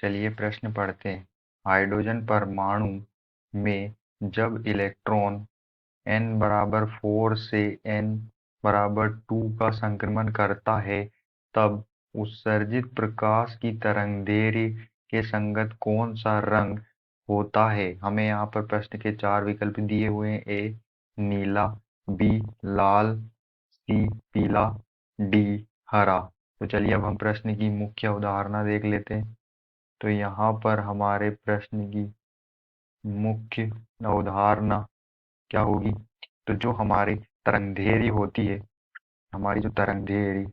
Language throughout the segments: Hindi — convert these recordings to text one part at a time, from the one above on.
चलिए प्रश्न पढ़ते हैं। हाइड्रोजन परमाणु में जब इलेक्ट्रॉन n बराबर 4 से n बराबर 2 का संक्रमण करता है, तब उत्सर्जित प्रकाश की तरंगदैर्घ्य के संगत कौन सा रंग होता है। हमें यहाँ पर प्रश्न के 4 विकल्प दिए हुए हैं। ए नीला, बी लाल, सी पीला, डी हरा। तो चलिए अब हम प्रश्न की मुख्य अवधारणा देख लेते हैं। तो यहाँ पर हमारे प्रश्न की मुख्य अवधारणा क्या होगी। तो जो हमारी तरंगदैर्घ्य होती है, हमारी जो तरंगदैर्घ्य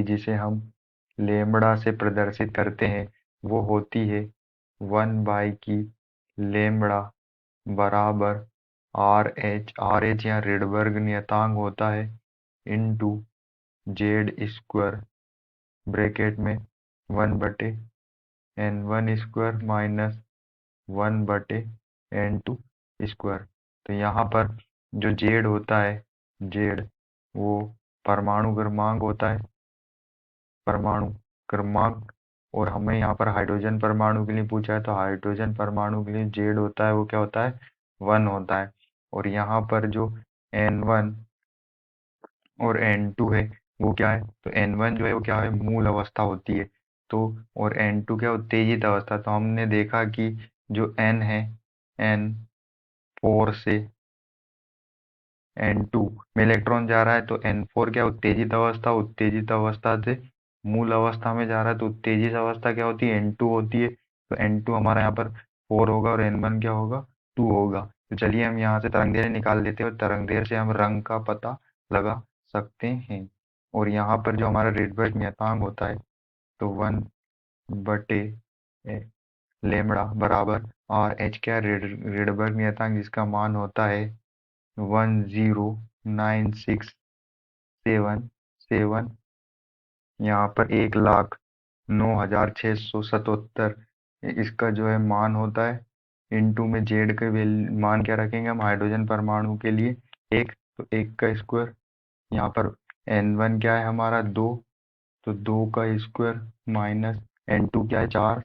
जिसे हम लेमड़ा से प्रदर्शित करते हैं, वो होती है 1 की लेमड़ा बराबर RH या रिडबर्ग नियतांक होता है इंटू जेड स्क्वायर ब्रैकेट में 1/n1 square minus 1/n2 square. तो यहाँ पर जो जेड होता है, जेड वो परमाणु क्रमांक होता है, परमाणु क्रमांक। और हमें यहाँ पर हाइड्रोजन परमाणु के लिए पूछा है, तो हाइड्रोजन परमाणु के लिए जेड होता है, वो क्या होता है, 1 होता है। और यहाँ पर जो n1 और n2 है वो क्या है, तो n1 जो है वो क्या है, मूल अवस्था होती है। तो और n2 क्या, उत्तेजित अवस्था। तो हमने देखा कि जो n है, n 4 से n2 में इलेक्ट्रॉन जा रहा है, तो n4 क्या, उत्तेजित अवस्था, उत्तेजित अवस्था से मूल अवस्था में जा रहा है। तो उत्तेजित अवस्था क्या होती है, n2 होती है। तो n2 हमारा यहाँ पर 4 होगा और n1 क्या होगा, 2 होगा। तो चलिए हम यहाँ से तरंगदैर्घ्य निकाल लेते हैं और तरंगदैर्घ्य से हम रंग का पता लगा सकते हैं। और यहाँ पर जो हमारा रेडबर्ग नियतांक होता है, तो 1/लेमड़ा बराबर RH क्या, रेडबर्ग नियतांक जिसका मान होता है 109677। यहाँ पर 1,09,677 इसका जो है मान होता है। इंटू में जेड के मान क्या रखेंगे हम हाइड्रोजन परमाणु के लिए, एक, तो 1 का स्क्वायर। यहाँ पर n1 क्या है हमारा, 2, तो 2 का स्क्वायर माइनस n2 क्या है, 4,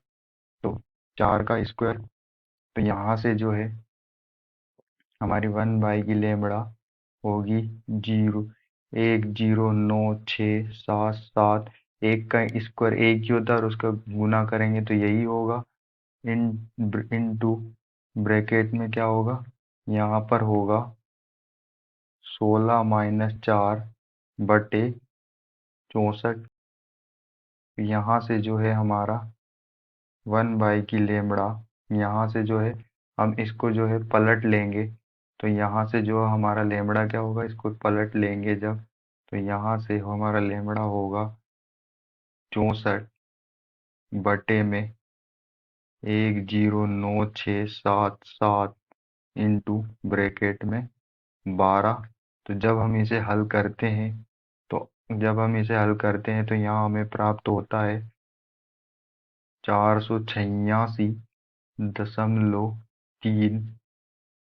तो 4 का स्क्वायर। तो यहाँ से जो है हमारी 1 की लेमड़ा होगी 1,09677। एक का स्क्वायर एक ही होता है और उसका गुना करेंगे तो यही होगा। इन इनटू ब्रैकेट में क्या होगा, यहाँ पर होगा 16-4/64। यहाँ से जो है हमारा 1/लेमड़ा, यहाँ से जो है हम इसको जो है पलट लेंगे। तो यहाँ से जो हमारा लेमड़ा क्या होगा, इसको पलट लेंगे जब, तो यहाँ से हमारा लेमड़ा होगा 64/में 1,09677 इंटू ब्रैकेट में 12। तो जब हम इसे हल करते हैं तो यहाँ हमें प्राप्त होता है 486.3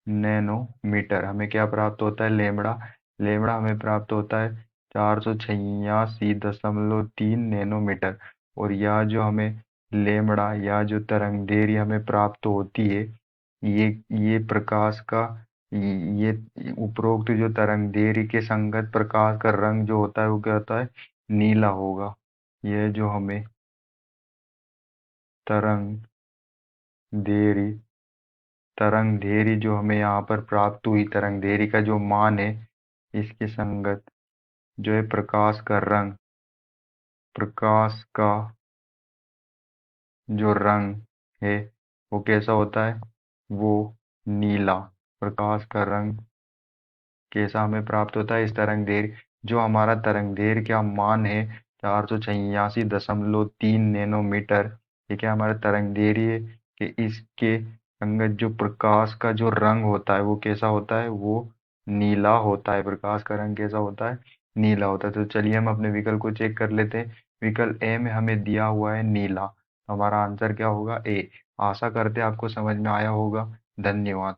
नैनोमीटर। हमें क्या प्राप्त होता है, लेमड़ा। लेमड़ा हमें प्राप्त होता है 486.3 नैनोमीटर। और यह जो हमें लेमड़ा या जो तरंगदैर्घ्य हमें प्राप्त होती है, ये ये प्रकाश का ये उपरोक्त जो तरंगदैर्घ्य के संगत प्रकाश का रंग जो होता है वो क्या होता है, नीला होगा। यह जो हमें तरंगदैर्घ्य तरंगदैर्घ्य जो हमें यहाँ पर प्राप्त हुई, तरंगदैर्घ्य का जो मान है, इसके संगत जो है प्रकाश का रंग, प्रकाश का जो रंग है वो कैसा होता है, वो नीला। प्रकाश का रंग कैसा हमें प्राप्त होता है, इस तरंगदैर्घ्य, जो हमारा तरंगदैर्घ्य का मान है 486.3 नैनोमीटर। ये क्या हमारा तरंगदैर्घ्य है कि इसके संगत जो प्रकाश का जो रंग होता है वो कैसा होता है, वो नीला होता है। प्रकाश का रंग कैसा होता है, नीला होता है। तो चलिए हम अपने विकल्प को चेक कर लेते हैं। विकल्प ए में हमें दिया हुआ है नीला, हमारा आंसर क्या होगा, ए। आशा करते हैं आपको समझ में आया होगा। धन्यवाद।